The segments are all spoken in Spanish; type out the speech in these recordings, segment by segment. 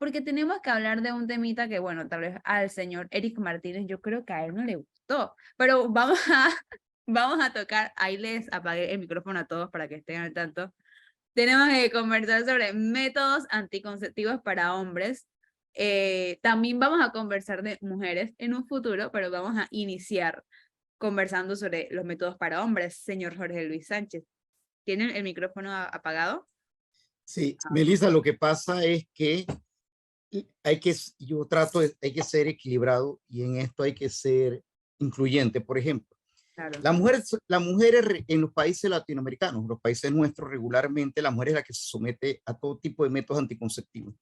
porque tenemos que hablar de un temita que, bueno, tal vez al señor Eric Martínez, yo creo que a él no le gustó, pero vamos a tocar, ahí les apagué el micrófono a todos para que estén al tanto. Tenemos que conversar sobre métodos anticonceptivos para hombres. También vamos a conversar de mujeres en un futuro, pero vamos a iniciar conversando sobre los métodos para hombres, señor Jorge Luis Sánchez. ¿Tienen el micrófono apagado? Sí, Melissa, lo que pasa es que yo hay que ser equilibrado y en esto hay que ser incluyente. Por ejemplo, Claro. la mujer en los países latinoamericanos, los países nuestros regularmente, la mujer es la que se somete a todo tipo de métodos anticonceptivos.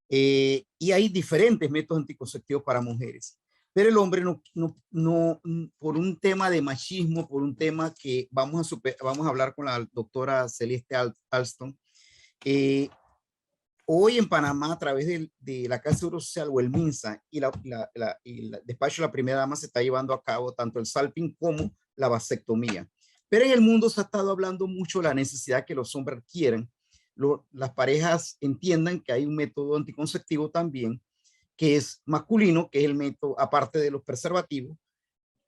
Y hay diferentes métodos anticonceptivos para mujeres. Pero el hombre no, por un tema de machismo, por un tema que vamos a hablar con la doctora Celeste Alston, hoy en Panamá, a través de la Casa de Seguro Social o el MINSA y el despacho de la primera dama, se está llevando a cabo tanto el salping como la vasectomía. Pero en el mundo se ha estado hablando mucho de la necesidad que los hombres quieren. Las parejas entiendan que hay un método anticonceptivo también, que es masculino, que es el método, aparte de los preservativos,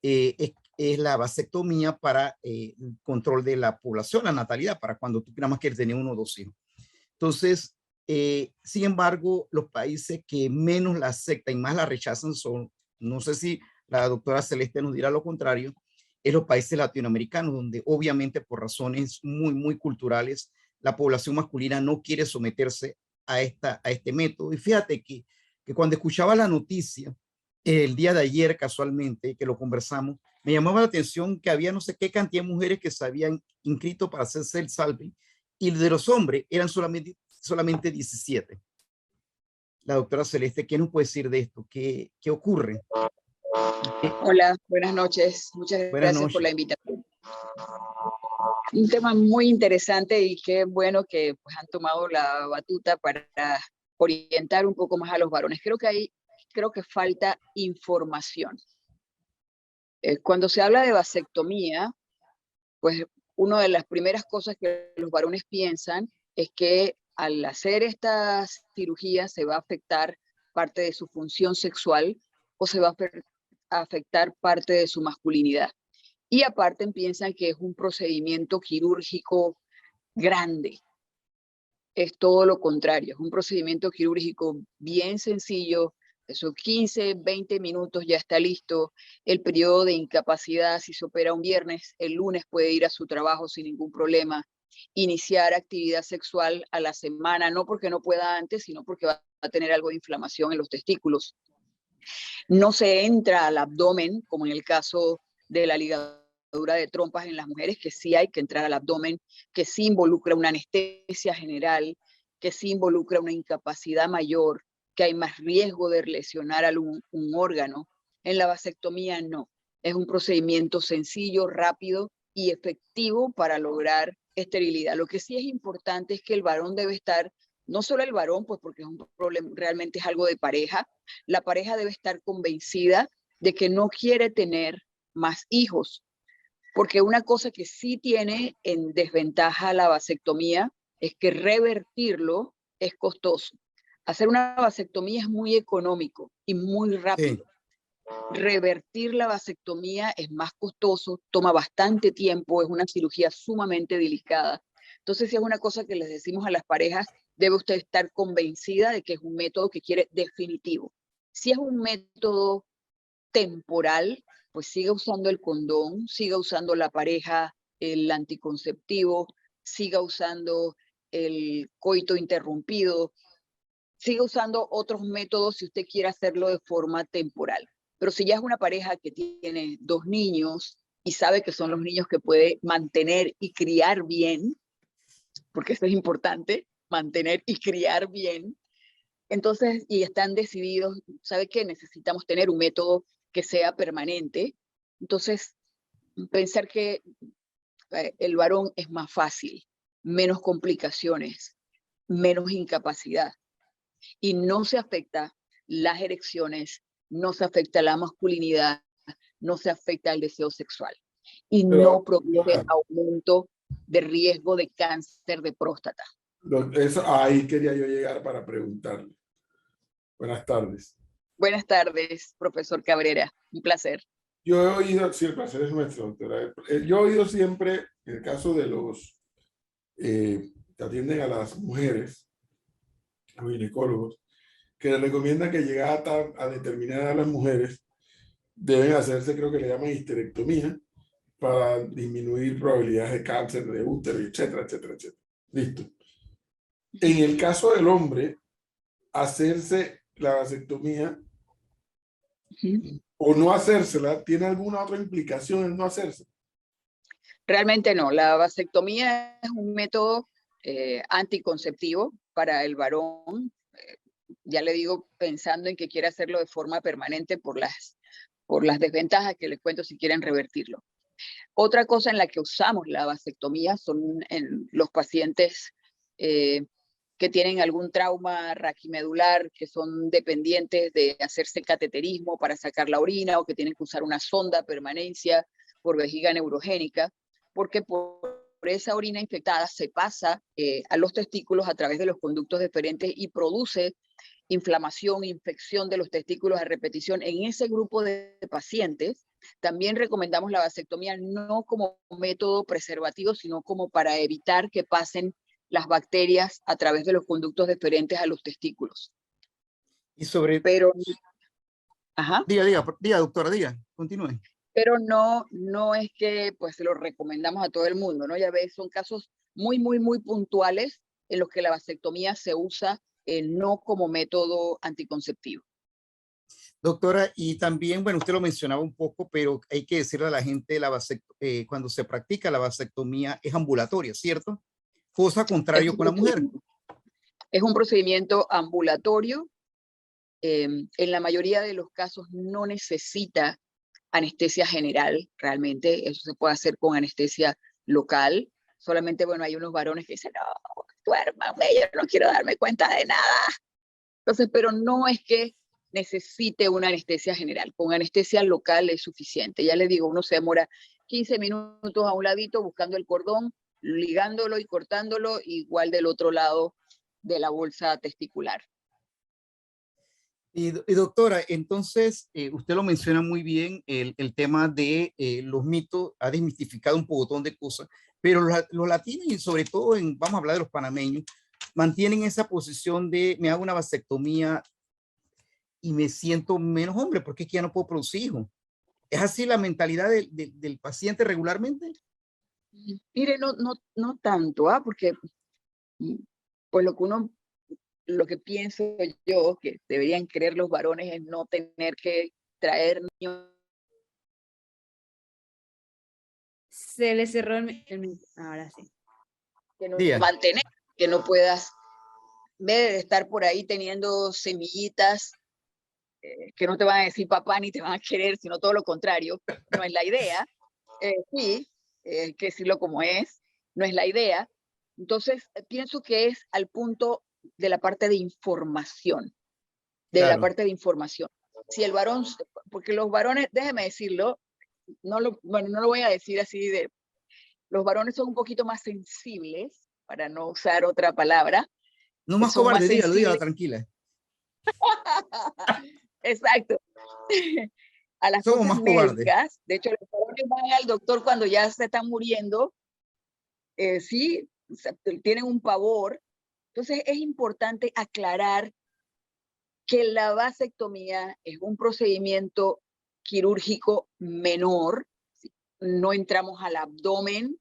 es la vasectomía para el control de la población, la natalidad, para cuando tú nada más quieres tener 1 o 2 hijos. Entonces, sin embargo, los países que menos la aceptan y más la rechazan son, no sé si la doctora Celeste nos dirá lo contrario, es los países latinoamericanos, donde obviamente por razones muy culturales, la población masculina no quiere someterse a este método. Y fíjate que cuando escuchaba la noticia, el día de ayer casualmente, que lo conversamos, me llamaba la atención que había no sé qué cantidad de mujeres que se habían inscrito para hacerse el salping y de los hombres eran solamente 17. La doctora Celeste, ¿qué nos puede decir de esto? ¿Qué ocurre? Hola, buenas noches. Muchas Buenas gracias por noches. la invitación. Un tema muy interesante y qué bueno que pues, han tomado la batuta para orientar un poco más a los varones. Creo que falta información. Cuando se habla de vasectomía, pues una de las primeras cosas que los varones piensan es que al hacer esta cirugía se va a afectar parte de su función sexual o se va a afectar parte de su masculinidad. Y aparte piensan que es un procedimiento quirúrgico grande. Es todo lo contrario, es un procedimiento quirúrgico bien sencillo, esos 15, 20 minutos ya está listo. El periodo de incapacidad, si se opera un viernes, el lunes puede ir a su trabajo sin ningún problema. Iniciar actividad sexual a la semana, no porque no pueda antes, sino porque va a tener algo de inflamación en los testículos. No se entra al abdomen, como en el caso de la ligadura de trompas en las mujeres, que sí hay que entrar al abdomen, que sí involucra una anestesia general, que sí involucra una incapacidad mayor, que hay más riesgo de lesionar un órgano. En la vasectomía no. Es un procedimiento sencillo, rápido y efectivo para lograr esterilidad. Lo que sí es importante es que el varón debe estar, no solo el varón, pues porque es un problema, realmente es algo de pareja, la pareja debe estar convencida de que no quiere tener más hijos, porque una cosa que sí tiene en desventaja la vasectomía es que revertirlo es costoso. Hacer una vasectomía es muy económico y muy rápido. Sí. Revertir la vasectomía es más costoso, toma bastante tiempo, es una cirugía sumamente delicada. Entonces, si es una cosa que les decimos a las parejas, debe usted estar convencida de que es un método que quiere definitivo. Si es un método temporal, pues siga usando el condón, siga usando la pareja, el anticonceptivo, siga usando el coito interrumpido, siga usando otros métodos si usted quiere hacerlo de forma temporal. Pero si ya es una pareja que tiene 2 niños y sabe que son los niños que puede mantener y criar bien, porque eso es importante, mantener y criar bien, entonces, y están decididos, ¿sabe qué? Necesitamos tener un método que sea permanente. Entonces, pensar que el varón es más fácil, menos complicaciones, menos incapacidad. Y no se afecta las erecciones, no se afecta la masculinidad, no se afecta el deseo sexual. Y no produce aumento de riesgo de cáncer de próstata. Eso, ahí quería yo llegar para preguntarle. Buenas tardes. Buenas tardes, profesor Cabrera. Un placer. Yo he oído, sí, el placer es nuestro, doctora. Yo he oído siempre, en el caso de los que atienden a las mujeres, los ginecólogos, que les recomiendan que llegada a determinada a las mujeres, deben hacerse, creo que le llaman histerectomía, para disminuir probabilidades de cáncer de útero, etcétera, etcétera, etcétera. Listo. En el caso del hombre, hacerse la vasectomía o no hacérsela, ¿tiene alguna otra implicación en no hacerse? Realmente no. La vasectomía es un método anticonceptivo para el varón. Ya le digo, pensando en que quiere hacerlo de forma permanente por las desventajas que les cuento si quieren revertirlo. Otra cosa en la que usamos la vasectomía son en los pacientes que tienen algún trauma raquimedular, que son dependientes de hacerse cateterismo para sacar la orina o que tienen que usar una sonda permanencia por vejiga neurogénica, porque por esa orina infectada se pasa a los testículos a través de los conductos deferentes y produce inflamación, infección de los testículos a repetición. En ese grupo de pacientes también recomendamos la vasectomía no como método preservativo, sino como para evitar que pasen las bacterias a través de los conductos deferentes a los testículos. Y sobre... Pero, ajá. Diga, doctora, diga, continúe. Pero no es que pues se lo recomendamos a todo el mundo, ¿no? Ya ves, son casos muy, muy, muy puntuales en los que la vasectomía se usa no como método anticonceptivo. Doctora, y también, bueno, usted lo mencionaba un poco, pero hay que decirle a la gente, cuando se practica la vasectomía es ambulatoria, ¿cierto? Cosa contrario con la mujer. Es un procedimiento ambulatorio. En la mayoría de los casos no necesita anestesia general, realmente. Eso se puede hacer con anestesia local. Solamente, bueno, hay unos varones que dicen, no, duérmame, yo no quiero darme cuenta de nada. Entonces, pero no es que necesite una anestesia general. Con anestesia local es suficiente. Ya les digo, uno se demora 15 minutos a un ladito buscando el cordón, ligándolo y cortándolo, igual del otro lado de la bolsa testicular. Y doctora, entonces, usted lo menciona muy bien, el tema de los mitos, ha desmitificado un montón de cosas, pero los latinos y sobre todo, vamos a hablar de los panameños, mantienen esa posición de me hago una vasectomía y me siento menos hombre porque es que ya no puedo producir hijos. ¿Es así la mentalidad del paciente regularmente? Mire, no tanto, porque pues lo que pienso yo que deberían creer los varones es no tener que traer niños. Se le cerró ahora sí. Que no mantener, que no puedas, en vez de estar por ahí teniendo semillitas que no te van a decir papá ni te van a querer, sino todo lo contrario, no es la idea. Sí, hay que decirlo como es, no es la idea. Entonces, pienso que es al punto de la parte de información, Claro. la parte de información. Si el varón, porque los varones, déjeme decirlo, no lo voy a decir así los varones son un poquito más sensibles, para no usar otra palabra. No más cobarde, dígalo, tranquila. Exacto. A las Somos cosas más cobardes. médicas, de hecho, los varones van al doctor cuando ya se están muriendo, sí, tienen un pavor. Entonces es importante aclarar que la vasectomía es un procedimiento quirúrgico menor, no entramos al abdomen,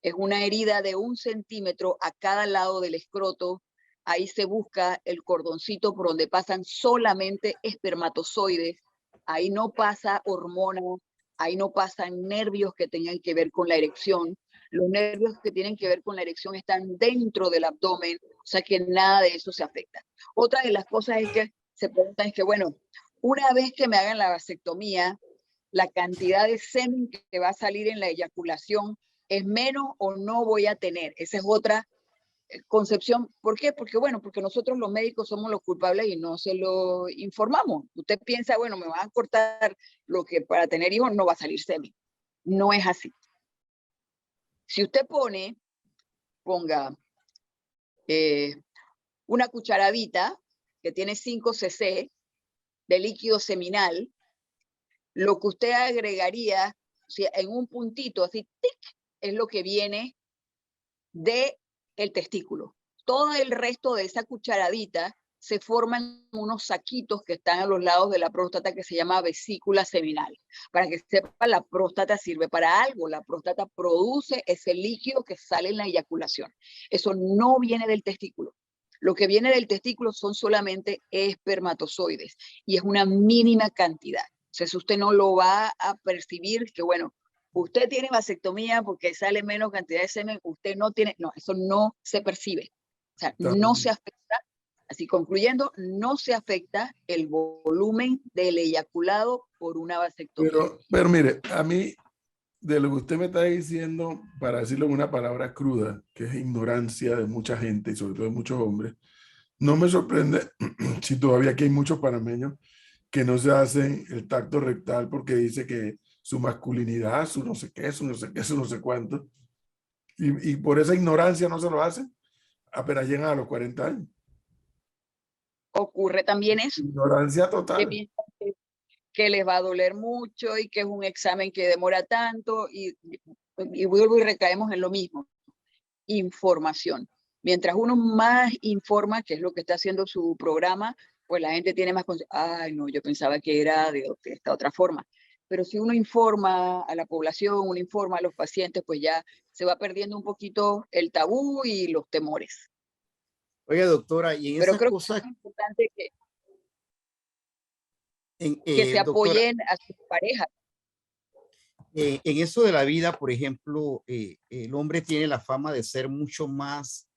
es una herida de 1 centímetro a cada lado del escroto, ahí se busca el cordoncito por donde pasan solamente espermatozoides, ahí no pasa hormona, ahí no pasan nervios que tengan que ver con la erección, los nervios que tienen que ver con la erección están dentro del abdomen, o sea que nada de eso se afecta. Otra de las cosas es que se preguntan es que, bueno, una vez que me hagan la vasectomía, la cantidad de semen que va a salir en la eyaculación es menos o no voy a tener. Esa es otra concepción. ¿Por qué? Porque, bueno, porque nosotros los médicos somos los culpables y no se lo informamos. Usted piensa, bueno, me van a cortar lo que para tener hijos no va a salir semen. No es así. Si usted ponga una cucharadita que tiene 5 cc de líquido seminal, lo que usted agregaría, o sea, en un puntito así, tic, es lo que viene del testículo. Todo el resto de esa cucharadita se forman unos saquitos que están a los lados de la próstata que se llama vesícula seminal. Para que sepa, la próstata sirve para algo. La próstata produce ese líquido que sale en la eyaculación. Eso no viene del testículo. Lo que viene del testículo son solamente espermatozoides y es una mínima cantidad. Entonces usted no lo va a percibir que, bueno, usted tiene vasectomía porque sale menos cantidad de semen, usted no tiene, no, eso no se percibe. O sea, no se afecta, así concluyendo, no se afecta el volumen del eyaculado por una vasectomía. Pero mire, a mí, de lo que usted me está diciendo, para decirlo en una palabra cruda, que es ignorancia de mucha gente y sobre todo de muchos hombres, no me sorprende si todavía aquí hay muchos panameños que no se hacen el tacto rectal porque dice que su masculinidad, su no sé qué, su no sé qué, su no sé cuánto, y por esa ignorancia no se lo hacen apenas llegan a los 40 años. Ocurre también eso. Ignorancia total. Que les va a doler mucho y que es un examen que demora tanto y vuelvo y recaemos en lo mismo. Información. Mientras uno más informa, que es lo que está haciendo su programa, pues la gente tiene más ay, no, yo pensaba que era de esta otra forma. Pero si uno informa a la población, uno informa a los pacientes, pues ya se va perdiendo un poquito el tabú y los temores. Oiga, doctora, y en Pero esas creo cosas, que es importante que se doctora, apoyen a sus parejas. en eso de la vida, por ejemplo, el hombre tiene la fama de ser mucho más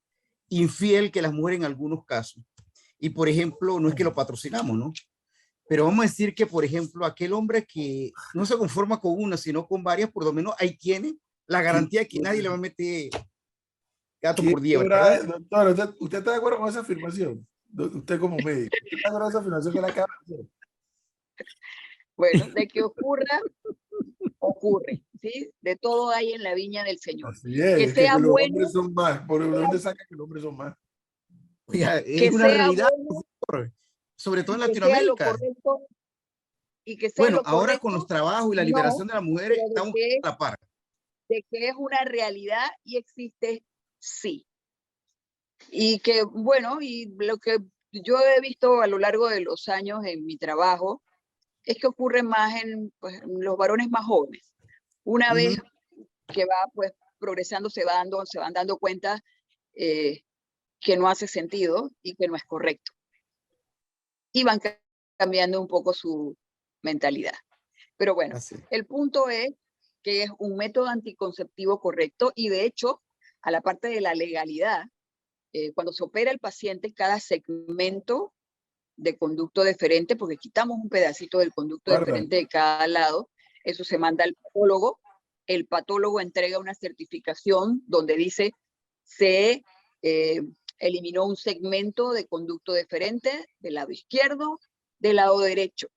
infiel que las mujeres en algunos casos. Y, por ejemplo, no es que lo patrocinamos, ¿no? Pero vamos a decir que, por ejemplo, aquel hombre que no se conforma con una, sino con varias, por lo menos ahí tiene la garantía de que nadie le va a meter gato por liebre, ¿verdad? Doctor, ¿usted está de acuerdo con esa afirmación? Usted como médico, ¿usted está de acuerdo con esa afirmación que le acaba de hacer? Bueno, de que ocurra, ocurre, ¿sí? De todo hay en la viña del Señor. Así es, Que es que sea los bueno, hombres son más. ¿Por dónde saca que los hombres son más? Oiga, es que una sea realidad, bueno, sobre todo en que sea lo Latinoamérica. correcto y que sea Bueno, lo ahora con los correcto, trabajos y la no, liberación de las mujeres, pero estamos a la par. de que es una realidad y existe, sí. Y que, bueno, y lo que yo he visto a lo largo de los años en mi trabajo es que ocurre más en, pues, en los varones más jóvenes. Una vez que va pues progresando, se van dando cuenta que no hace sentido y que no es correcto. Y van cambiando un poco su mentalidad. Pero bueno, Así. el punto es que es un método anticonceptivo correcto y de hecho, a la parte de la legalidad, cuando se opera el paciente, cada segmento de conducto deferente, porque quitamos un pedacito del conducto deferente de cada lado, eso se manda al patólogo, el patólogo entrega una certificación donde dice se eliminó un segmento de conducto deferente del lado izquierdo, del lado derecho.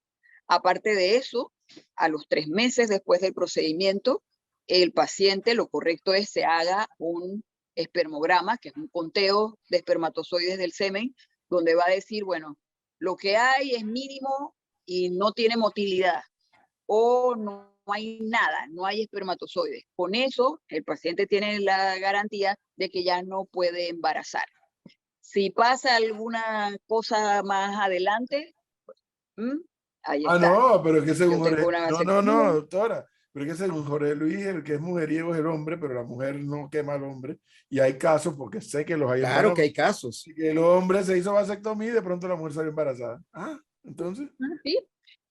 Aparte de eso, a los 3 meses después del procedimiento, el paciente, lo correcto es se haga un espermograma, que es un conteo de espermatozoides del semen, donde va a decir, bueno, lo que hay es mínimo y no tiene motilidad, o no hay nada, no hay espermatozoides. Con eso, el paciente tiene la garantía de que ya no puede embarazar. Si pasa alguna cosa más adelante, ahí está. No, pero es que según Yo tengo Jorge, una no, vasectomía. doctora, pero es que según Jorge Luis, el que es mujeriego es el hombre, pero la mujer no quema al hombre. Y hay casos, porque sé que los hay en Claro Panamá, que hay casos. que el hombre se hizo vasectomía y de pronto la mujer salió embarazada. Ah, entonces. Sí.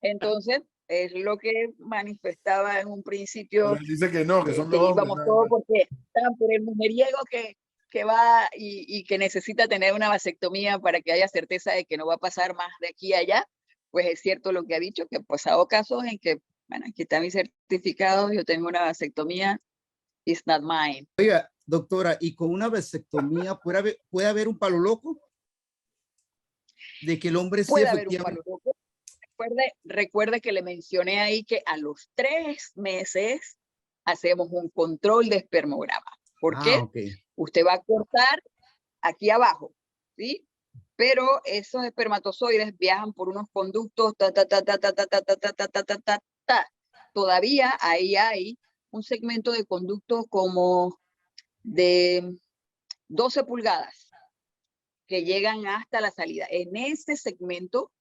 Entonces, es lo que manifestaba en un Pero principio, él dice que no, que son que los hombres íbamos nada todos más. porque estaban por el mujeriego que va y que necesita tener una vasectomía para que haya certeza de que no va a pasar más de aquí a allá. Pues es cierto lo que ha dicho, que ha pasado casos en que, bueno, aquí está mi certificado, yo tengo una vasectomía, it's not mine. Oiga, doctora, ¿y con una vasectomía puede haber un palo loco? De que el hombre sí Puede haber un efectivamente... palo loco. Recuerde que le mencioné ahí que a los 3 meses hacemos un control de espermograma. ¿Por qué? Ok. Usted va a cortar aquí abajo, ¿sí? pero esos espermatozoides viajan por unos conductos, Todavía ahí hay un segmento de conducto como de 12 pulgadas que llegan hasta la salida. En ese segmento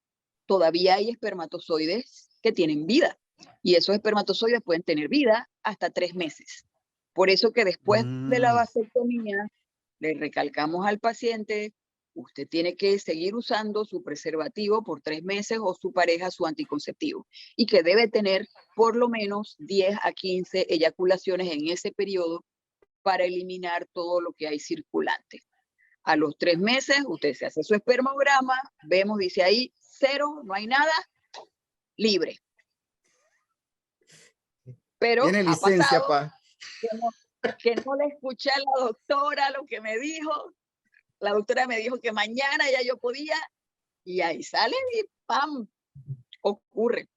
todavía hay espermatozoides que tienen vida, y esos espermatozoides pueden tener vida hasta 3 meses. Por eso que después de la vasectomía le recalcamos al paciente: usted tiene que seguir usando su preservativo por 3 meses o su pareja su anticonceptivo, y que debe tener por lo menos 10 a 15 eyaculaciones en ese periodo para eliminar todo lo que hay circulante. A los 3 meses usted se hace su espermograma, vemos, dice ahí 0, no hay nada, libre. Pero Tiene ha licencia, pasado que no le escuché a la doctora lo que me dijo. La doctora me dijo que mañana ya yo podía, y ahí sale y ¡pam! Ocurre.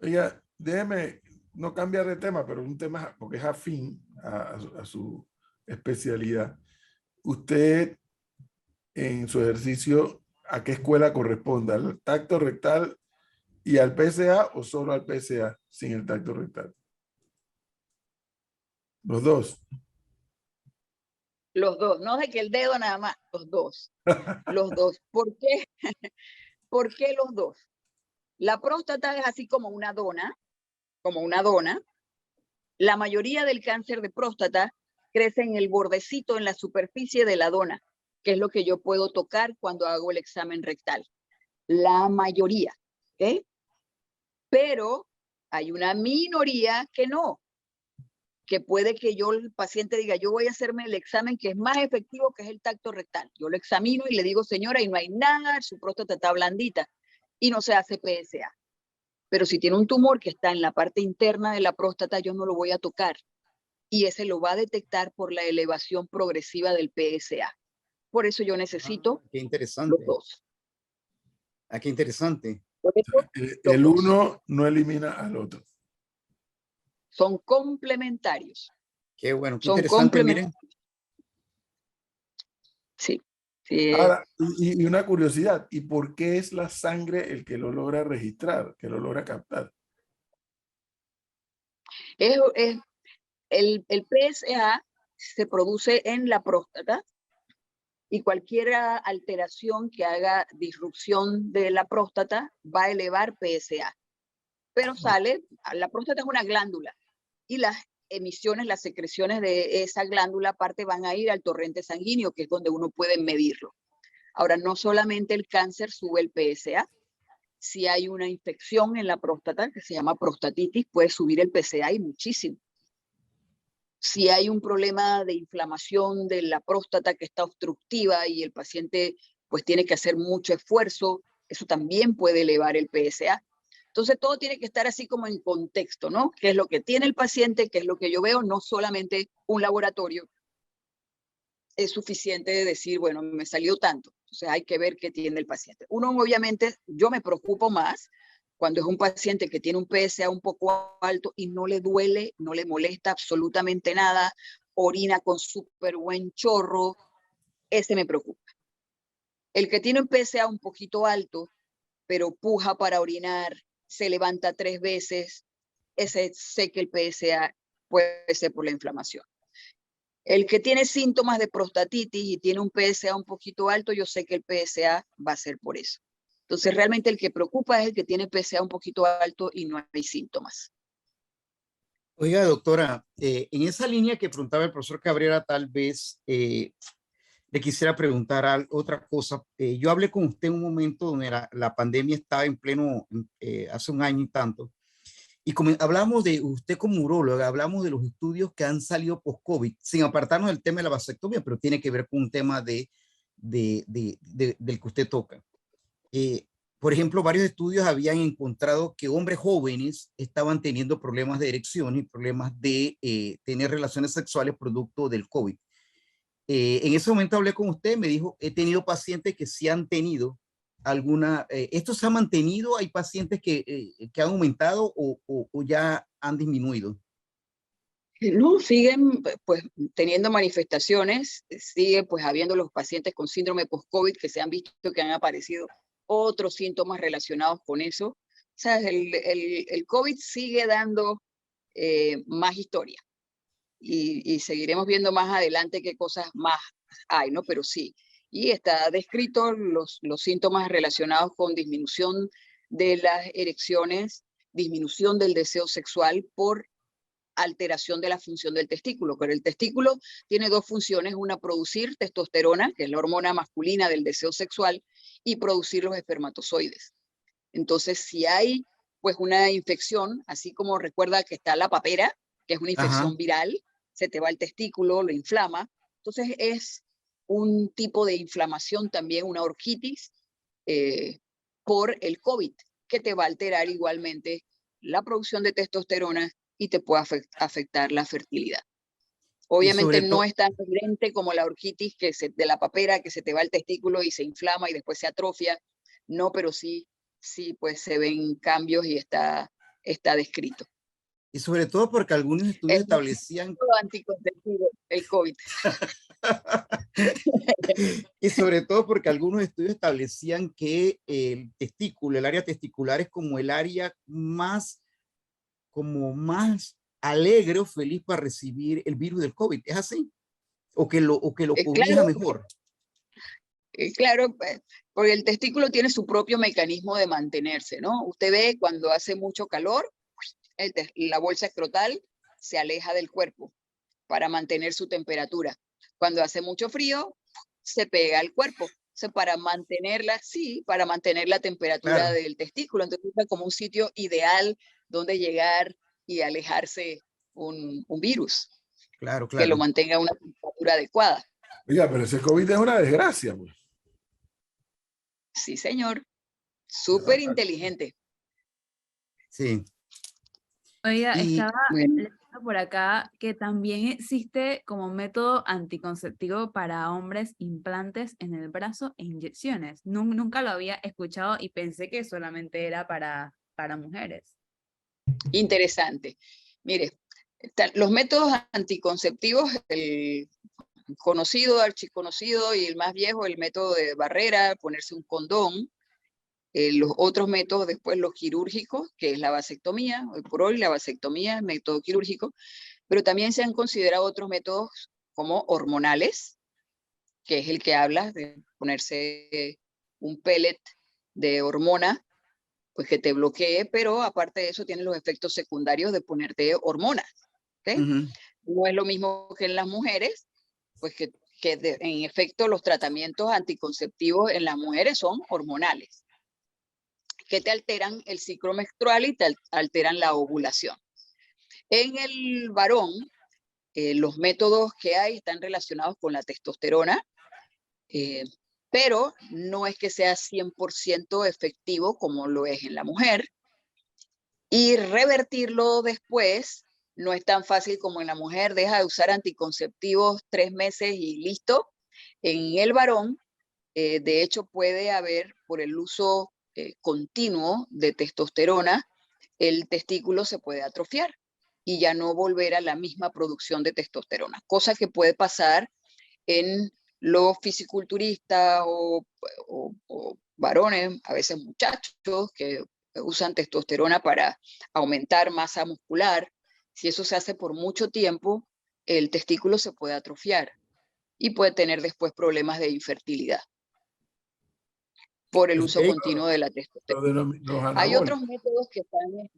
Oiga, déjeme no cambiar de tema, pero un tema porque es afín a su especialidad. Usted, en su ejercicio, ¿a qué escuela corresponde? ¿Al tacto rectal y al PSA o solo al PSA sin el tacto rectal? Los dos. Los dos, no de que el dedo nada más, los dos. Los dos. ¿Por qué? ¿Por qué los dos? La próstata es así como una dona, como una dona. La mayoría del cáncer de próstata crece en el bordecito, en la superficie de la dona, que es lo que yo puedo tocar cuando hago el examen rectal. La mayoría, ¿ok? Pero hay una minoría que no, que puede que yo, el paciente diga: yo voy a hacerme el examen que es más efectivo, que es el tacto rectal. Yo lo examino y le digo: señora, y no hay nada, su próstata está blandita, y no se hace PSA. Pero si tiene un tumor que está en la parte interna de la próstata, yo no lo voy a tocar, y ese lo va a detectar por la elevación progresiva del PSA. Por eso yo necesito qué interesante. los dos. Qué interesante. Por eso, El uno no elimina al otro. son complementarios. Qué bueno, qué Son interesante, miren. Sí. Sí. Ahora, y una curiosidad, ¿y por qué es la sangre el que lo logra registrar, que lo logra captar? El PSA se produce en la próstata, y cualquier alteración que haga disrupción de la próstata va a elevar PSA. Pero sale, la próstata es una glándula, y las emisiones, las secreciones de esa glándula aparte van a ir al torrente sanguíneo, que es donde uno puede medirlo. Ahora, no solamente el cáncer sube el PSA, si hay una infección en la próstata que se llama prostatitis, puede subir el PSA y muchísimo. Si hay un problema de inflamación de la próstata que está obstructiva y el paciente pues tiene que hacer mucho esfuerzo, eso también puede elevar el PSA. Entonces todo tiene que estar así como en contexto, ¿no? ¿Qué es lo que tiene el paciente? ¿Qué es lo que yo veo? No solamente un laboratorio es suficiente de decir, bueno, me salió tanto. Entonces hay que ver qué tiene el paciente. Uno, obviamente, yo me preocupo más cuando es un paciente que tiene un PSA un poco alto y no le duele, no le molesta absolutamente nada, orina con súper buen chorro, ese me preocupa. El que tiene un PSA un poquito alto, pero puja para orinar, se levanta 3 veces, ese sé que el PSA puede ser por la inflamación. El que tiene síntomas de prostatitis y tiene un PSA un poquito alto, yo sé que el PSA va a ser por eso. Entonces, realmente el que preocupa es el que tiene PSA un poquito alto y no hay síntomas. Oiga, doctora, en esa línea que preguntaba el profesor Cabrera, tal vez le quisiera preguntar otra cosa. Yo hablé con usted en un momento donde la pandemia estaba en pleno, hace un año y tanto, y como hablamos de usted como uróloga, hablamos de los estudios que han salido post-COVID, sin apartarnos del tema de la vasectomía, pero tiene que ver con un tema del que usted toca. Por ejemplo, varios estudios habían encontrado que hombres jóvenes estaban teniendo problemas de erección y problemas de tener relaciones sexuales producto del COVID. En ese momento hablé con usted, me dijo, he tenido pacientes que sí han tenido alguna, ¿esto se ha mantenido? ¿Hay pacientes que han aumentado o ya han disminuido? No, siguen pues teniendo manifestaciones, sigue pues habiendo los pacientes con síndrome post-COVID que se han visto que han aparecido otros síntomas relacionados con eso. O sea, el COVID sigue dando más historia y seguiremos viendo más adelante qué cosas más hay, ¿no? Pero sí, y está descrito los síntomas relacionados con disminución de las erecciones, disminución del deseo sexual por alteración de la función del testículo, pero el testículo tiene dos funciones, una producir testosterona, que es la hormona masculina del deseo sexual, y producir los espermatozoides. Entonces, si hay pues una infección, así como recuerda que está la papera, que es una infección viral, se te va el testículo, lo inflama, entonces es un tipo de inflamación también, una orquitis por el COVID, que te va a alterar igualmente la producción de testosterona y te puede afectar la fertilidad. Obviamente no es tan evidente como la orquitis de la papera, que se te va el testículo y se inflama y después se atrofia. No, pero sí, pues se ven cambios y está descrito. Y sobre todo porque algunos estudios establecían... anticonceptivo, el COVID. Y sobre todo porque algunos estudios establecían que el testículo, el área testicular es como el área más alegre o feliz para recibir el virus del COVID. ¿Es así? ¿O que lo cobija claro, mejor? Claro, porque el testículo tiene su propio mecanismo de mantenerse, ¿no? Usted ve cuando hace mucho calor, la bolsa escrotal se aleja del cuerpo para mantener su temperatura. Cuando hace mucho frío, se pega al cuerpo. O sea, para mantenerla, sí, para mantener la temperatura del testículo. Entonces es como un sitio ideal donde llegar y alejarse un virus. Claro. Que lo mantenga a una temperatura adecuada. Oiga, pero ese COVID es una desgracia, pues. Sí, señor. Súper inteligente. Sí. Oiga, estaba leyendo por acá que también existe como método anticonceptivo para hombres implantes en el brazo e inyecciones. Nunca lo había escuchado y pensé que solamente era para mujeres. Interesante. Mire, los métodos anticonceptivos, el conocido, archiconocido y el más viejo, el método de barrera, ponerse un condón. Los otros métodos después, los quirúrgicos, que es la vasectomía, hoy por hoy la vasectomía, el método quirúrgico, pero también se han considerado otros métodos como hormonales, que es el que habla de ponerse un pellet de hormona, pues que te bloquee, pero aparte de eso tiene los efectos secundarios de ponerte hormonas. ¿Okay? No es lo mismo que en las mujeres, pues que en efecto los tratamientos anticonceptivos en las mujeres son hormonales, que te alteran el ciclo menstrual y te alteran la ovulación. En el varón, los métodos que hay están relacionados con la testosterona, pero no es que sea 100% efectivo como lo es en la mujer. Y revertirlo después no es tan fácil como en la mujer, deja de usar anticonceptivos 3 meses y listo. En el varón, de hecho, puede haber por el uso continuo de testosterona, el testículo se puede atrofiar y ya no volver a la misma producción de testosterona, cosa que puede pasar en los fisiculturistas o varones, a veces muchachos que usan testosterona para aumentar masa muscular. Si eso se hace por mucho tiempo, el testículo se puede atrofiar y puede tener después problemas de infertilidad por el uso continuo de la testosterona. Hay otros métodos que están...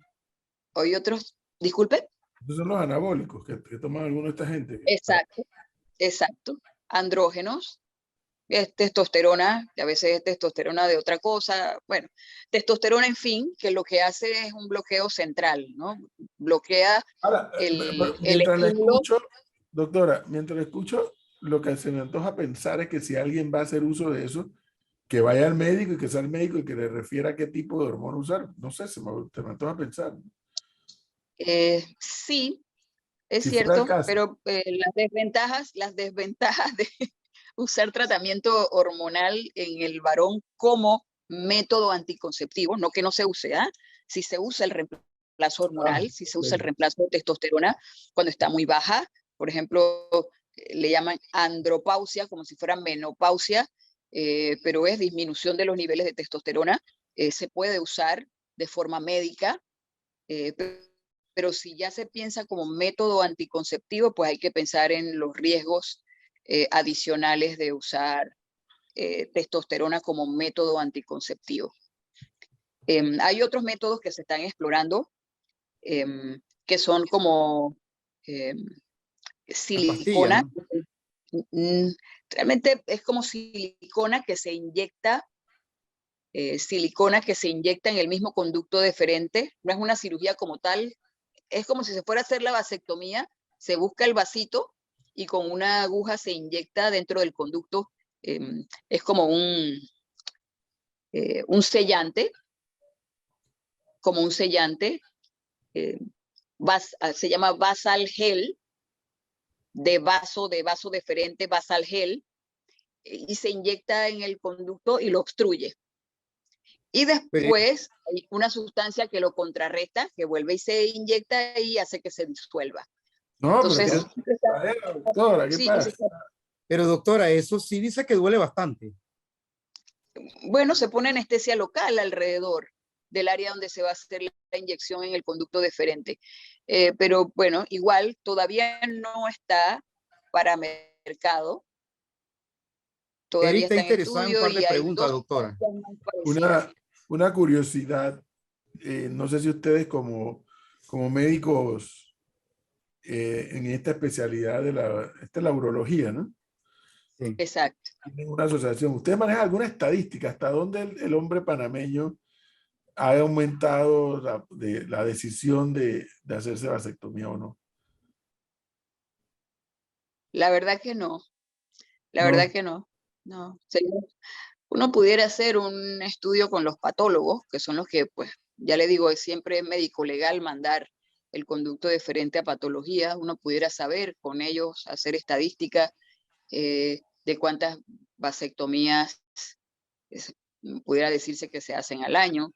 Hay otros... Disculpe. Esos son los anabólicos que toman algunos de esta gente. Exacto. Andrógenos, es testosterona, y a veces es testosterona de otra cosa. Bueno, testosterona, en fin, que lo que hace es un bloqueo central, ¿no? Bloquea el estímulo. Doctora, mientras le escucho, lo que se me antoja pensar es que si alguien va a hacer uso de eso, que vaya al médico y que sea el médico y que le refiera qué tipo de hormona usar. No sé, se me antoja pensar. Sí, es cierto, pero las desventajas de usar tratamiento hormonal en el varón como método anticonceptivo, no que no se use, si se usa el reemplazo reemplazo hormonal, si se usa el sí. reemplazo de testosterona cuando está muy baja. Por ejemplo, le llaman andropausia, como si fuera menopausia, pero es disminución de los niveles de testosterona. Se puede usar de forma médica, pero si ya se piensa como método anticonceptivo, pues hay que pensar en los riesgos adicionales de usar testosterona como método anticonceptivo. Hay otros métodos que se están explorando, que son como La pastilla, silicona. ¿no? Realmente es como silicona que se inyecta, en el mismo conducto deferente. No es una cirugía como tal, es como si se fuera a hacer la vasectomía, se busca el vasito y con una aguja se inyecta dentro del conducto. Es como un sellante, eh, se llama basal gel, de vaso deferente, basal gel, y se inyecta en el conducto y lo obstruye. Y Pero, después hay una sustancia que lo contrarresta, que vuelve y se inyecta y hace que se disuelva. No, pero Entonces, doctora, ¿qué sí, pasa? pero doctora, eso sí dice que duele bastante. bueno, se pone anestesia local alrededor del área donde se va a hacer la inyección en el conducto deferente. Pero bueno, igual todavía no está para mercado, Eric todavía está está en interesado en un estudio par de y hay preguntas, dos doctora. sustancias muy parecidas. Una curiosidad, no sé si ustedes como médicos en esta especialidad esta es la urología, ¿no? Sí. Exacto. Tienen una asociación. ¿Ustedes manejan alguna estadística hasta dónde el hombre panameño ha aumentado la decisión de hacerse vasectomía o no? La verdad que no, la verdad No. que no. No. Uno pudiera hacer un estudio con los patólogos, que son los que, pues, ya le digo, es siempre médico legal mandar el conducto deferente a patología. Uno pudiera saber con ellos, hacer estadística de cuántas vasectomías pudiera decirse que se hacen al año.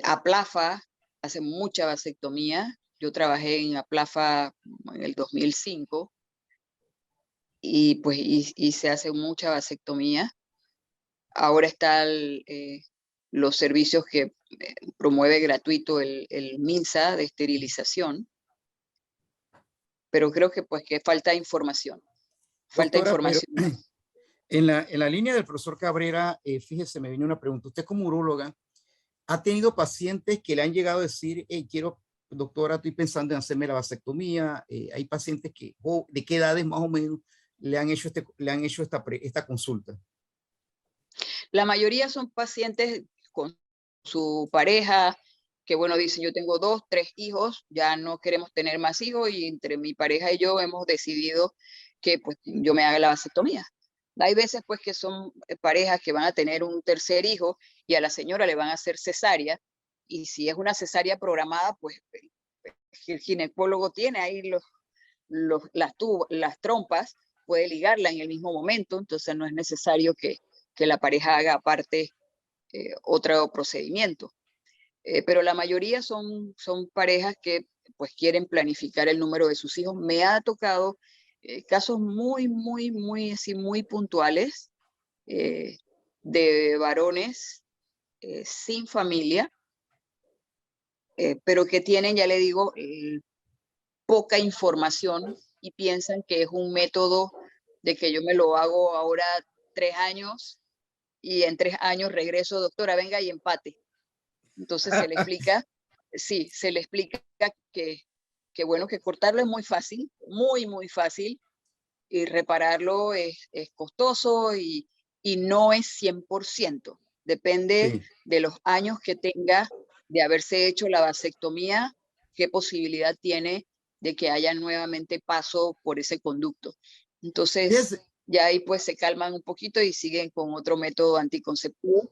Aplafa hace mucha vasectomía. Yo trabajé en Aplafa en el 2005 y pues y se hace mucha vasectomía. Ahora están los servicios que promueve gratuito el MINSA de esterilización, pero creo que pues que falta información. Falta Doctora, pero información. en la línea del profesor Cabrera, fíjese, me vino una pregunta. Usted como uróloga, ¿ha tenido pacientes que le han llegado a decir, hey, doctora, estoy pensando en hacerme la vasectomía? Hay pacientes que, ¿de qué edades más o menos le han hecho, esta consulta? La mayoría son pacientes con su pareja, que bueno, dicen, yo tengo 2, 3 hijos, ya no queremos tener más hijos y entre mi pareja y yo hemos decidido que pues yo me haga la vasectomía. Hay veces pues que son parejas que van a tener un tercer hijo y a la señora le van a hacer cesárea, y si es una cesárea programada, pues el ginecólogo tiene ahí las trompas, puede ligarla en el mismo momento, entonces no es necesario que la pareja haga aparte otro procedimiento. Pero la mayoría son parejas que pues quieren planificar el número de sus hijos. Me ha tocado casos muy así, muy puntuales de varones sin familia, pero que tienen, ya le digo, poca información y piensan que es un método de que yo me lo hago ahora 3 años y en 3 años regreso, doctora, venga y empate. Entonces se le explica, sí, se le explica que bueno, que cortarlo es muy fácil, muy fácil, y repararlo es costoso y no es 100%. Depende Sí. de los años que tenga de haberse hecho la vasectomía, qué posibilidad tiene de que haya nuevamente paso por ese conducto. Entonces, Fíjese, ya ahí pues se calman un poquito y siguen con otro método anticonceptivo.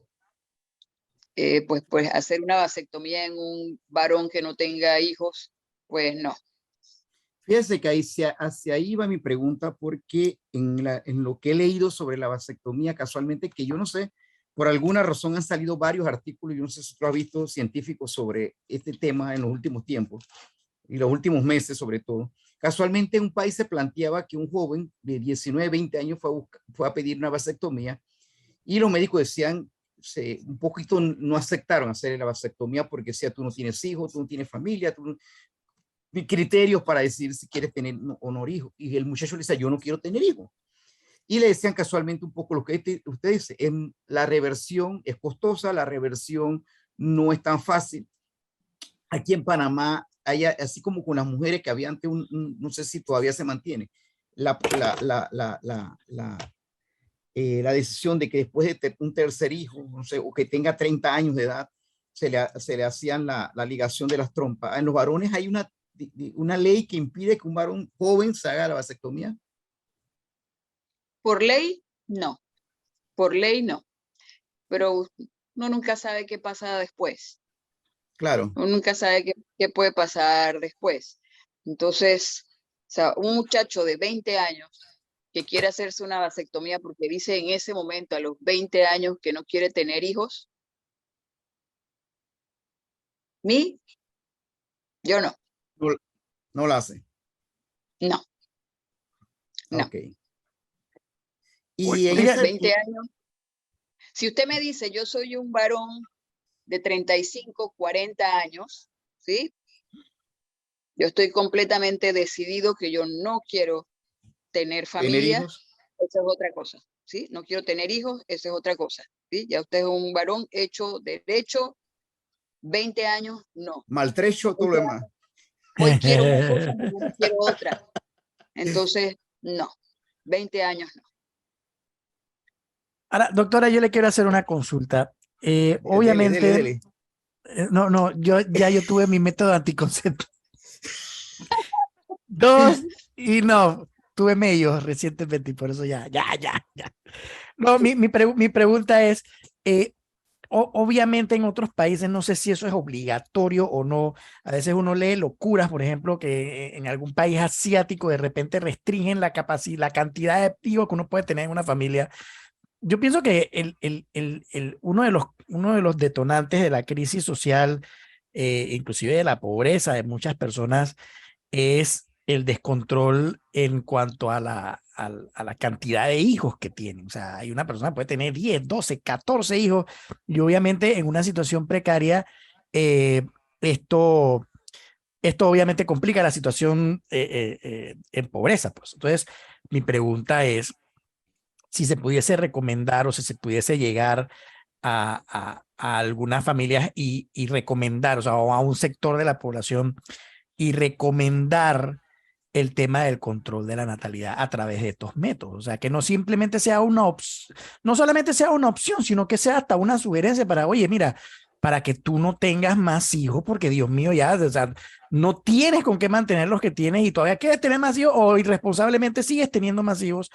Pues hacer una vasectomía en un varón que no tenga hijos, pues no. fíjese que hacia ahí va mi pregunta, porque en lo que he leído sobre la vasectomía, casualmente, que yo no sé, por alguna razón han salido varios artículos, yo no sé si tú has visto, científicos sobre este tema en los últimos tiempos y los últimos meses sobre todo. Casualmente en un país se planteaba que un joven de 19, 20 años fue a pedir una vasectomía y los médicos decían, un poquito no aceptaron hacer la vasectomía porque decía, tú no tienes hijos, tú no tienes familia, tú no, criterios para decir si quieres tener o no hijos. Y el muchacho le decía, yo no quiero tener hijos. Y le decían casualmente un poco lo que usted dice, la reversión es costosa, la reversión no es tan fácil. Aquí en Panamá, así como con las mujeres que había antes, no sé si todavía se mantiene, la decisión de que después de un tercer hijo, no sé, o que tenga 30 años de edad, se le hacían la ligación de las trompas. En los varones hay una ley que impide que un varón joven se haga la vasectomía. Por ley, no. Por ley, no. Pero uno nunca sabe qué pasa después. Claro. Uno nunca sabe qué puede pasar después. Entonces, o sea, un muchacho de 20 años que quiere hacerse una vasectomía porque dice en ese momento, a los 20 años, que no quiere tener hijos, yo no. No la hace. No. No. Ok. Y en ese 20 años, si usted me dice, yo soy un varón de 35, 40 años, ¿sí? Yo estoy completamente decidido que yo no quiero tener familia, esa es otra cosa, ¿sí? No quiero tener hijos, esa es otra cosa, ¿sí? Ya usted es un varón hecho derecho, 20 años, no. Maltrecho, todo lo demás. Hoy quiero una cosa, mañana quiero otra. Entonces, no. 20 años no. Ahora, doctora, yo le quiero hacer una consulta. Obviamente, dele. No, yo tuve mi método anticonceptivo. 2 y no, tuve medio recientemente y por eso ya. No, mi pregunta es, obviamente en otros países no sé si eso es obligatorio o no. A veces uno lee locuras, por ejemplo, que en algún país asiático de repente restringen la capacidad, la cantidad de hijos que uno puede tener en una familia. Yo pienso que uno de los detonantes de la crisis social, inclusive de la pobreza de muchas personas, es el descontrol en cuanto a la cantidad de hijos que tienen. O sea, hay una persona que puede tener 10, 12, 14 hijos y obviamente en una situación precaria, esto obviamente complica la situación en pobreza. Pues. Entonces, mi pregunta es, si se pudiese recomendar o si se pudiese llegar a algunas familias y recomendar, o sea, o a un sector de la población y recomendar el tema del control de la natalidad a través de estos métodos. O sea, que no simplemente sea no solamente sea una opción, sino que sea hasta una sugerencia para, oye, mira, para que tú no tengas más hijos, porque Dios mío, ya, o sea, no tienes con qué mantener los que tienes y todavía quieres tener más hijos o irresponsablemente sigues teniendo más hijos.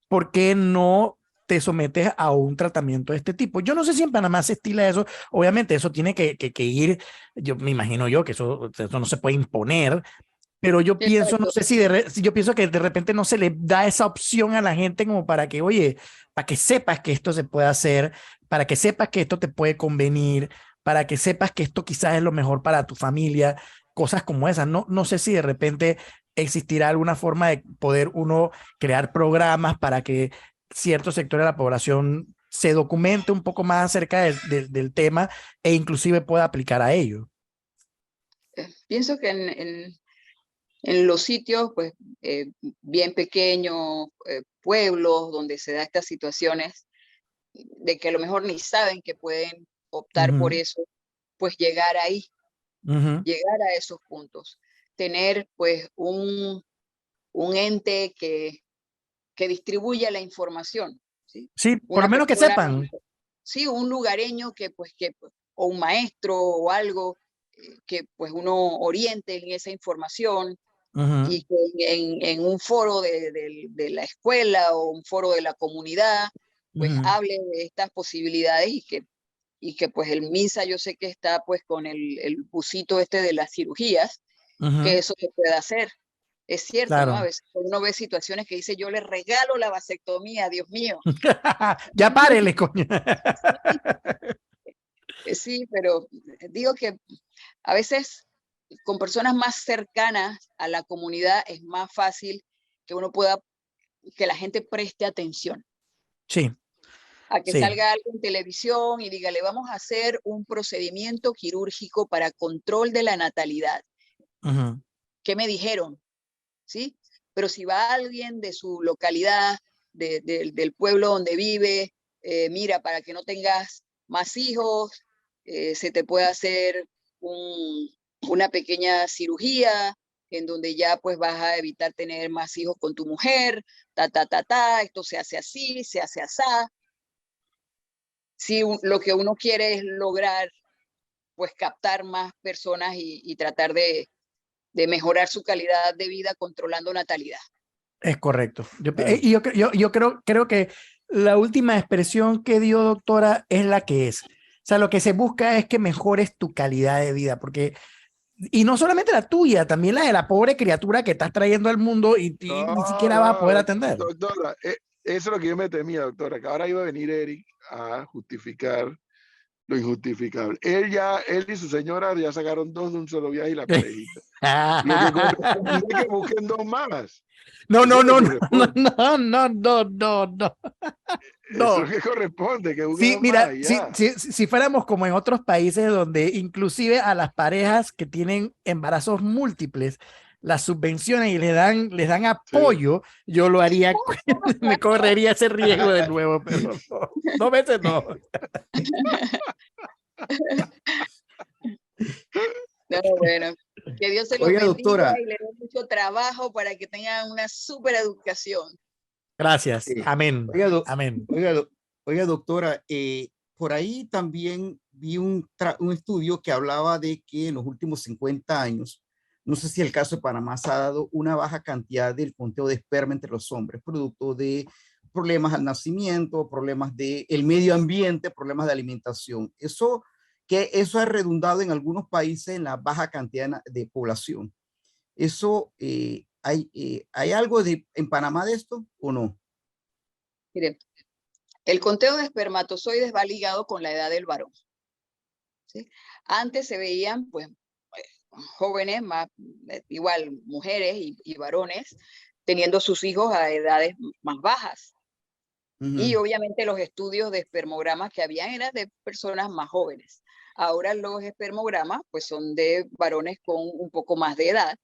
¿Por qué no te sometes a un tratamiento de este tipo? Yo no sé si en Panamá se estila eso. Obviamente eso tiene que ir, yo me imagino yo que eso no se puede imponer, pero yo pienso, no sé si yo pienso que de repente no se le da esa opción a la gente como para que, oye, para que sepas que esto se puede hacer, para que sepas que esto te puede convenir, para que sepas que esto quizás es lo mejor para tu familia, cosas como esas. No sé si de repente existirá alguna forma de poder uno crear programas para que cierto sector de la población se documente un poco más acerca del tema e inclusive pueda aplicar a ello. Pienso que en los sitios pues, bien pequeños, pueblos donde se da estas situaciones, de que a lo mejor ni saben que pueden optar por eso, pues llegar ahí, llegar a esos puntos. Tener pues un ente que distribuya la información. Sí, por lo menos que sepan. Sí, un lugareño o un maestro o algo que pues uno oriente en esa información y que en un foro de la escuela o un foro de la comunidad pues hable de estas posibilidades y que pues el MINSA yo sé que está pues con el busito este de las cirugías, que eso se puede hacer. Es cierto, ¿no? A Claro. veces uno ve situaciones que dice, yo le regalo la vasectomía, Dios mío. Ya párele, coño. Sí, pero digo que a veces con personas más cercanas a la comunidad es más fácil que uno pueda, que la gente preste atención. Sí, A que sí. salga algo en televisión y diga, le vamos a hacer un procedimiento quirúrgico para control de la natalidad. Ujú. ¿Qué me dijeron? ¿Sí? Pero si va alguien de su localidad, del pueblo donde vive, mira, para que no tengas más hijos, se te puede hacer una pequeña cirugía en donde ya pues vas a evitar tener más hijos con tu mujer, esto se hace así, se hace así. Si lo que uno quiere es lograr pues captar más personas y tratar de mejorar su calidad de vida controlando natalidad. Es correcto. Claro. Y yo creo que la última expresión que dio doctora es la que es. O sea, lo que se busca es que mejores tu calidad de vida, porque, y no solamente la tuya, también la de la pobre criatura que estás trayendo al mundo y ni No, siquiera vas a poder no, atender. doctora, eso es lo que yo me temía, doctora, que ahora iba a venir Eric a justificar lo injustificable. Él y su señora ya sacaron 2 de un solo viaje y la parejita. Lo que corresponde es que busquen 2 más. No, Eso no, es lo no, que no, no, corresponde. no, no, no, no, no. Eso es lo No. que corresponde, que busquen Sí, 2 más mira, y si, ya. si fuéramos como en otros países donde inclusive a las parejas que tienen embarazos múltiples las subvencionan y les dan Sí. apoyo, yo lo haría, me correría ese riesgo de nuevo, pero no, 2 veces no. No, bueno, que Dios se los Oiga, bendiga doctora, y le dé mucho trabajo para que tengan una súper educación. Gracias. eh, Amén. oiga, Amén. oiga, doctora, por ahí también vi un estudio que hablaba de que en los últimos 50 años, no sé si el caso de Panamá se ha dado una baja cantidad del conteo de esperma entre los hombres, producto de problemas al nacimiento, problemas del medio ambiente, problemas de alimentación. Eso ha redundado en algunos países en la baja cantidad de población. Eso, ¿hay algo en Panamá de esto o no? Miren, el conteo de espermatozoides va ligado con la edad del varón. ¿Sí? Antes se veían, pues, jóvenes, más, igual mujeres y varones, teniendo sus hijos a edades más bajas. Y obviamente los estudios de espermogramas que habían eran de personas más jóvenes. Ahora los espermogramas pues son de varones con un poco más de edad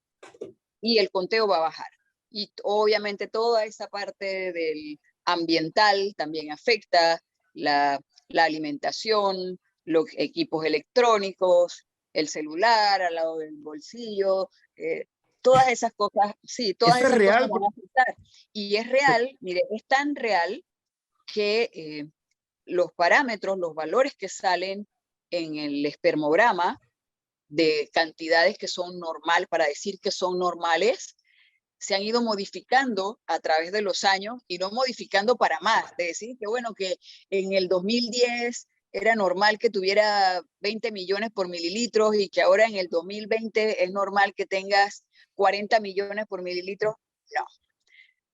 y el conteo va a bajar. Y obviamente toda esa parte del ambiental también afecta la alimentación, los equipos electrónicos, el celular al lado del bolsillo, todas esas cosas, sí, todas Eso es esas cosas real. van a afectar. Y es real, mire, es tan real que los parámetros, los valores que salen en el espermograma de cantidades que son normal, para decir que son normales, se han ido modificando a través de los años y no modificando para más. De decir que, bueno, que en el 2010 era normal que tuviera 20 millones por mililitros y que ahora en el 2020 es normal que tengas 40 millones por mililitros. No.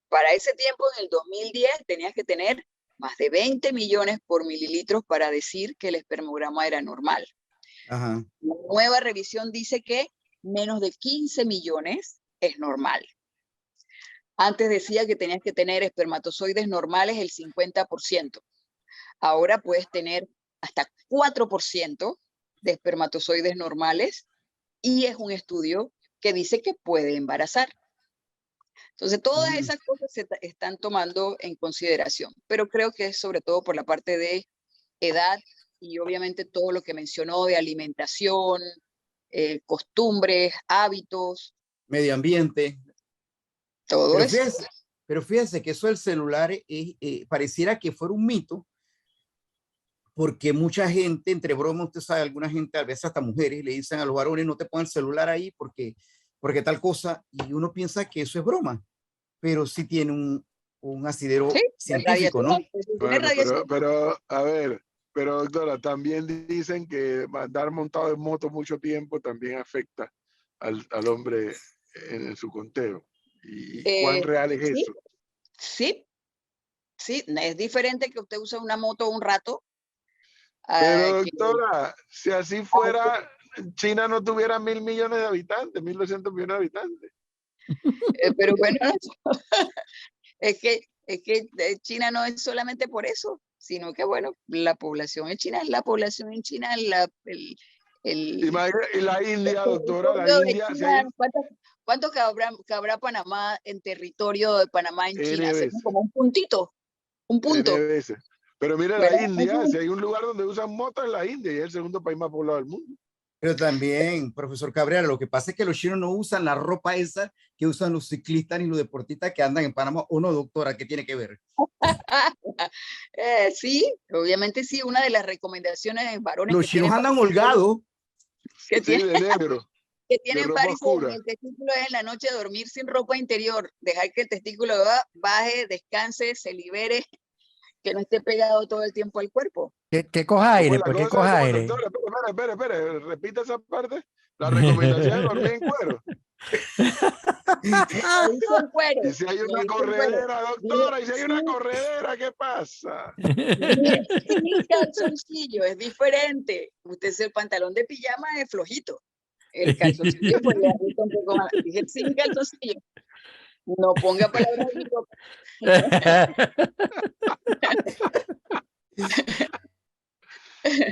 Para ese tiempo, en el 2010, tenías que tener más de 20 millones por mililitros para decir que el espermograma era normal. Ajá. La nueva revisión dice que menos de 15 millones es normal. Antes decía que tenías que tener espermatozoides normales el 50%. Ahora puedes tener hasta 4% de espermatozoides normales y es un estudio que dice que puede embarazar. Entonces, todas esas cosas se están tomando en consideración, pero creo que es sobre todo por la parte de edad y obviamente todo lo que mencionó de alimentación, costumbres, hábitos, Medio ambiente. todo Pero eso. fíjese, pero fíjese que eso del celular pareciera que fuera un mito, porque mucha gente, entre bromas, usted sabe, alguna gente, a veces hasta mujeres, le dicen a los varones, no te pongan el celular ahí porque tal cosa, y uno piensa que eso es broma, pero sí tiene un asidero Sí, científico, radiación, ¿no? tiene Bueno, radiación. a ver, pero doctora, también dicen que andar montado en moto mucho tiempo también afecta al hombre en su conteo. ¿Y cuán real es Sí, eso? sí, sí, es diferente que usted use una moto un rato. Pero Que, doctora, si así fuera, China no tuviera 1.000 millones de habitantes, 1.200 millones de habitantes. pero bueno, es que China no es solamente por eso, sino que bueno, la población en China es la población en China, Y la India, doctora, la territorio de India, si China, hay ¿cuánto cabrá Panamá en territorio de Panamá en China? N Sería veces, como un puntito, un N punto, veces. Pero mire la ¿verdad? India, si hay un lugar donde usan motos es la India y es el segundo país más poblado del mundo. Pero también, profesor Cabrera, lo que pasa es que los chinos no usan la ropa esa que usan los ciclistas ni los deportistas que andan en Panamá. ¿O no, doctora? ¿Qué tiene que ver? Sí, obviamente sí, una de las recomendaciones de varones Los chinos andan holgados. que Sí, tienen, de negro, que de tienen ropa varices en oscura. el testículo es en la noche dormir sin ropa interior, dejar que el testículo baje, descanse, se libere, que no esté pegado todo el tiempo al cuerpo. Que coja ¿Cómo aire, es la pues que cosa, coja aire. doctora? Espere, repita esa parte. La recomendación es dormir en cuero. No dice en cuero, Y si hay no una dice en cuero. corredera, doctora, y si hay una corredera, ¿qué pasa? Dije sin calzoncillo, es diferente. Usted el pantalón de pijama es flojito. El calzoncillo, pues le ajusta un poco más. Dije sin calzoncillo. No ponga palabras en mi boca.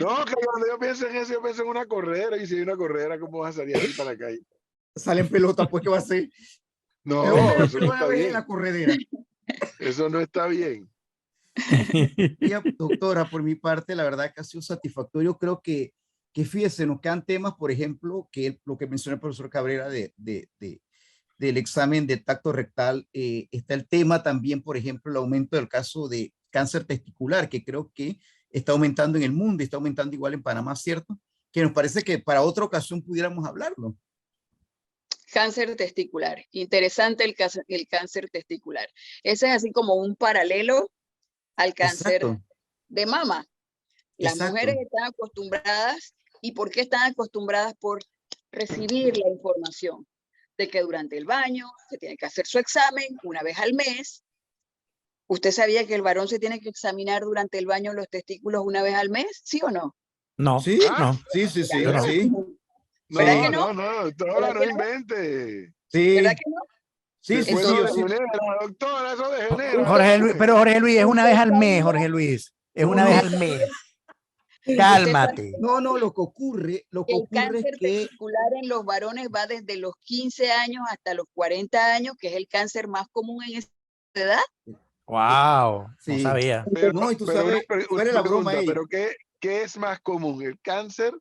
No, que cuando yo pienso en eso, yo pienso en una corredera. Y si hay una corredera, ¿cómo vas a salir así para la calle? Salen pelota, pues, ¿qué va a hacer? El No, hombre lo eso que no van a está ver en la bien. corredera. Eso no está bien. Ya, doctora, por mi parte, la verdad que ha sido satisfactorio. Creo que fíjese, nos quedan temas, por ejemplo, que lo que mencionó el profesor Cabrera del examen de tacto rectal. Está el tema también, por ejemplo, el aumento del caso de cáncer testicular, que creo que está aumentando en el mundo y está aumentando igual en Panamá, ¿cierto? Que nos parece que para otra ocasión pudiéramos hablarlo. Cáncer testicular. Interesante el cáncer testicular. Ese es así como un paralelo al cáncer Exacto, de mama. Las mujeres exacto. están acostumbradas, ¿y por qué están acostumbradas? Por recibir la información de que durante el baño se tiene que hacer su examen una vez al mes. ¿Usted sabía que el varón se tiene que examinar durante el baño los testículos una vez al mes? ¿Sí o no? No, Sí, Ah, no, sí, sí, yo sí, no. sí, ¿Verdad que sí, no? no, doctora, ¿Verdad no que no? invente. ¿Verdad sí, que no? sí, sí, Después sí, eso yo Entonces, sí. degenera, doctora, eso degenera. usted, Jorge Luis, pero Jorge Luis, es una usted vez al mes, sabía, Jorge Luis. Es No, una vez usted no, al mes. sabía, usted Cálmate. sabía no, no, lo que que el ocurre es cáncer que, testicular en los varones va desde los 15 años hasta los 40 años, que es el cáncer más común en esa edad. Wow, no sí, sabía. no, y tú Pero sabes, una fuera la broma pregunta, ahí, ¿pero qué es más común, el cáncer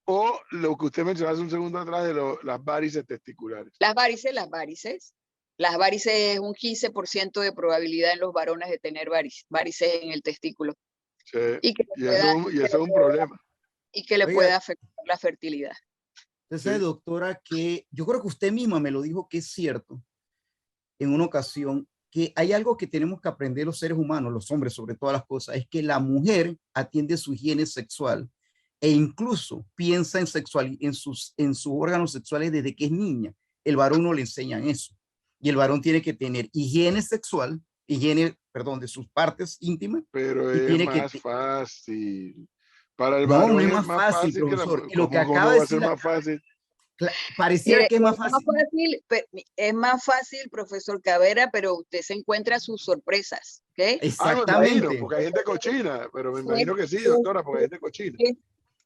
o lo que usted mencionó hace un segundo atrás de las varices testiculares? Las varices, las varices. Las varices es un 15% de probabilidad en los varones de tener varices en el testículo Sí, y que y eso es un problema. le oiga, puede afectar la fertilidad. usted sabe, Sí. doctora, que yo creo que usted misma me lo dijo que es cierto en una ocasión, que hay algo que tenemos que aprender los seres humanos, los hombres sobre todas las cosas, es que la mujer atiende su higiene sexual e incluso piensa en en sus órganos sexuales desde que es niña. El varón no le enseñan eso. Y el varón tiene que tener higiene sexual, perdón, de sus partes íntimas Pero y es tiene que, más fácil. Para el no, no varón es es más más fácil, fácil que la profesor. mujer. Y lo que ¿Cómo acaba no de va a ser decir, más fácil? pareciera que es más fácil. Es más fácil, profesor Cabrera, pero usted se encuentra sus sorpresas, ¿ok? Ah, me imagino, Exactamente. porque hay gente cochina, pero me Que, imagino que sí, que- doctora, porque hay gente cochina. que-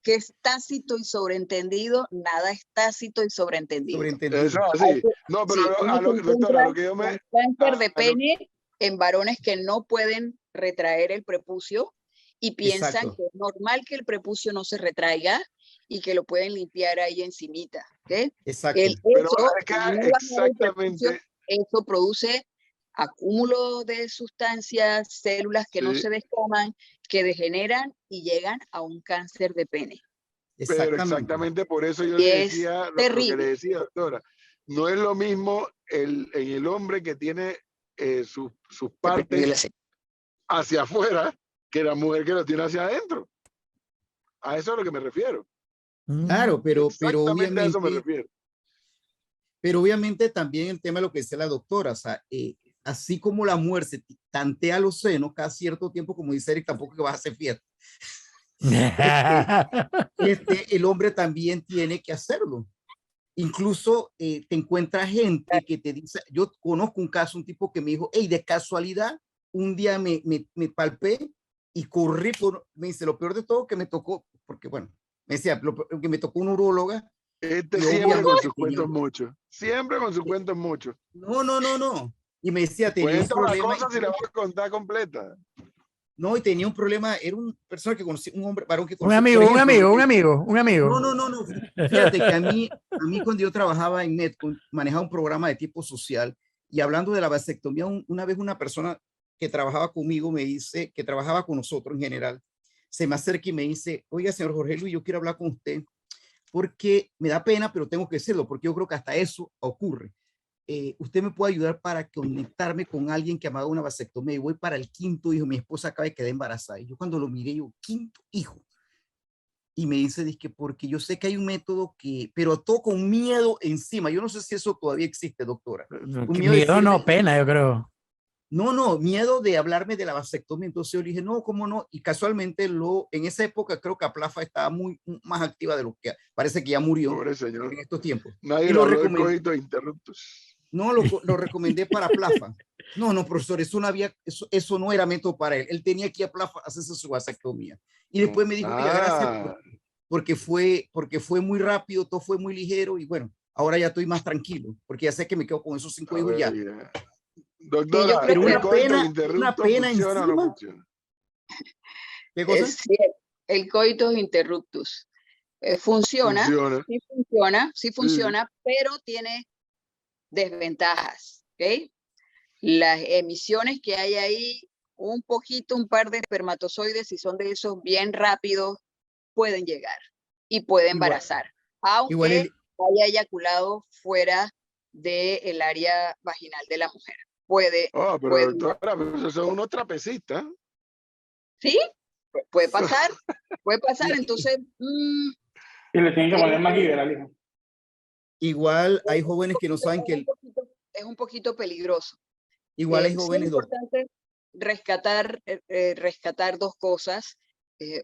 que es tácito y sobreentendido, nada es tácito y sobreentendido. Eso Sobreentendido. es así. No, pero Sí, uno se doctora, encuentra a lo que yo me... con cáncer de a lo- pene en varones que no pueden retraer el prepucio y piensan Exacto. que es normal que el prepucio no se retraiga y que lo pueden limpiar ahí encimita, ¿ok? Exacto. pero Eso, es que al no bajar el prepucio, exactamente, eso produce acúmulo de sustancias, células que no sí, se descaman, que degeneran y llegan a un cáncer de pene. pero Exactamente. exactamente por eso yo Y le es decía lo que le terrible. decía, doctora. No es lo mismo en el hombre que tiene sus partes hacia afuera que la mujer que lo tiene hacia adentro. A eso es a lo que me refiero. Claro, pero Exactamente a eso me obviamente, refiero. Pero obviamente también el tema de lo que decía la doctora, o sea, así como la mujer se tantea los senos cada cierto tiempo, como dice Eric, tampoco que vas a hacer fiesta. El hombre también tiene que hacerlo. Incluso te encuentras gente que te dice, yo conozco un caso, un tipo que me dijo, hey, de casualidad, un día me palpé y corrí me dice, lo peor de todo que me tocó, porque bueno, me decía, que me tocó una uróloga. Siempre con sus cuentos mucho. Siempre con sus cuentos mucho. No. Y me decía, tenía un Cuenta una problema. cosa si la vas a contar completa. No, y tenía un problema, era una persona que conocía, un hombre, varón que Un conocía. amigo. No. Fíjate que a mí cuando yo trabajaba en Netcom, manejaba un programa de tipo social y hablando de la vasectomía, una vez una persona que trabajaba conmigo me dice, que trabajaba con nosotros en general, se me acerca y me dice, oiga, señor Jorge Luis, yo quiero hablar con usted porque me da pena, pero tengo que decirlo, porque yo creo que hasta eso ocurre. Usted me puede ayudar para conectarme con alguien que me haga una vasectomía y voy para el 5.º hijo, mi esposa acaba de quedar embarazada. Y yo cuando lo miré, yo, 5.º hijo. Y me dice, que porque yo sé que hay un método que, pero todo con miedo encima. Yo no sé si eso todavía existe, doctora. Un miedo, miedo no, pena, yo creo. No, miedo de hablarme de la vasectomía. Entonces yo le dije, no, ¿cómo no? Y casualmente en esa época creo que Aplafa estaba más activa de lo que parece que ya murió. Pobre señor. En estos tiempos. Nadie y lo lo habló de recomendé. coito interruptus. No, lo recomendé para Plafa. No, profesor, eso no era método para él. Él tenía que ir a Plafa a hacerse su vasectomía. Y después me dijo, oiga, gracias, porque fue muy rápido, todo fue muy ligero y bueno, ahora ya estoy más tranquilo, porque ya sé que me quedo con esos 5 hijos ya. Doctora, sí, pero ¿el coito interruptus funciona encima, o no funciona? ¿Qué cosa? Sí, el coitus interruptus. Funciona, sí funciona, pero tiene desventajas, ¿ok? Las emisiones que hay ahí, un par de espermatozoides, si son de esos bien rápidos, pueden llegar y puede embarazar, aunque haya eyaculado fuera del área vaginal de la mujer. Pero doctora, esos son unos trapecistas. Sí, puede pasar, entonces... y le tienen que poner más liberal, hijo. Igual hay jóvenes que no saben que es un poquito peligroso. Igual hay jóvenes. Es importante rescatar dos cosas.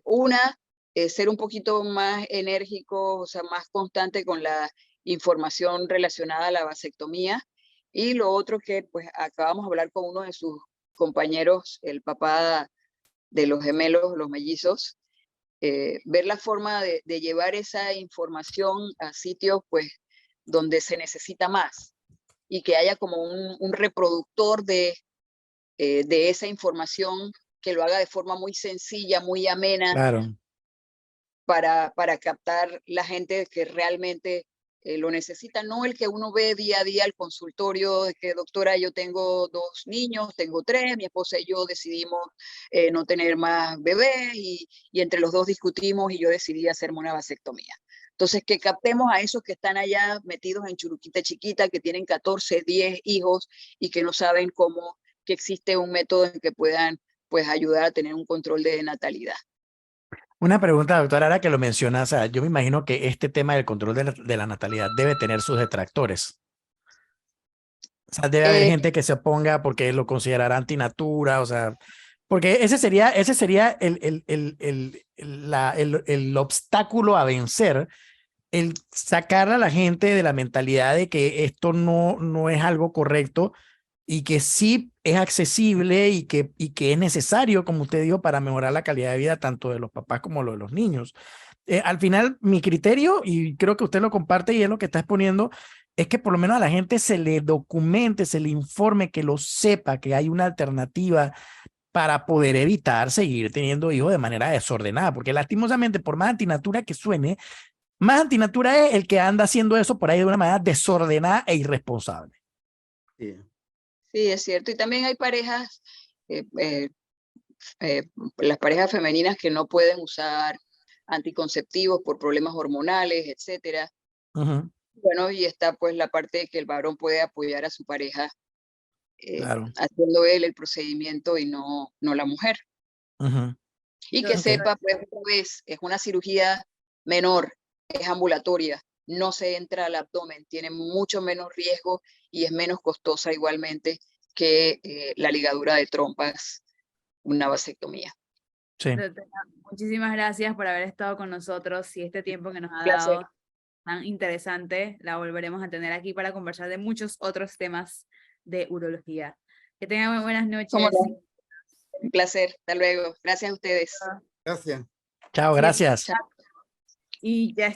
Una, ser un poquito más enérgico, o sea, más constante con la información relacionada a la vasectomía. Y lo otro que pues acabamos de hablar con uno de sus compañeros, el papá de los gemelos, los mellizos, ver la forma de llevar esa información a sitios pues donde se necesita más y que haya como un reproductor de esa información que lo haga de forma muy sencilla, muy amena, claro, para captar la gente que realmente lo necesita, no el que uno ve día a día al consultorio, de que doctora, yo tengo 2 niños, tengo 3, mi esposa y yo decidimos no tener más bebés y entre los dos discutimos y yo decidí hacerme una vasectomía. Entonces, que captemos a esos que están allá metidos en churuquita chiquita, que tienen 14, 10 hijos y que no saben que existe un método en que puedan pues ayudar a tener un control de natalidad. Una pregunta, doctora, ahora que lo mencionas, o sea, yo me imagino que este tema del control de la natalidad debe tener sus detractores. O sea, debe haber gente que se oponga porque lo considerará antinatura, o sea, porque ese sería el obstáculo a vencer, el sacar a la gente de la mentalidad de que esto no es algo correcto y que sí es accesible y que es necesario, como usted dijo, para mejorar la calidad de vida tanto de los papás como de los niños. Al final, mi criterio, y creo que usted lo comparte y es lo que está exponiendo, es que por lo menos a la gente se le documente, se le informe, que lo sepa, que hay una alternativa para poder evitar seguir teniendo hijos de manera desordenada, porque lastimosamente, por más antinatura que suene, más antinatura es el que anda haciendo eso por ahí de una manera desordenada e irresponsable. Sí. Sí, es cierto. Y también hay parejas, las parejas femeninas que no pueden usar anticonceptivos por problemas hormonales, etcétera. Bueno, y está pues la parte de que el varón puede apoyar a su pareja claro, haciendo él el procedimiento y no la mujer. Y que sepa, pues, es una cirugía menor, es ambulatoria, no se entra al abdomen, tiene mucho menos riesgo y es menos costosa igualmente que la ligadura de trompas, una vasectomía. Sí. Doctora, muchísimas gracias por haber estado con nosotros y este tiempo que nos ha Placer. dado tan interesante. La volveremos a tener aquí para conversar de muchos otros temas de urología. Que tengan muy buenas noches. ¿Cómo no? Un placer. Hasta luego. Gracias a ustedes. Gracias. Chao, gracias. Chao. Y ya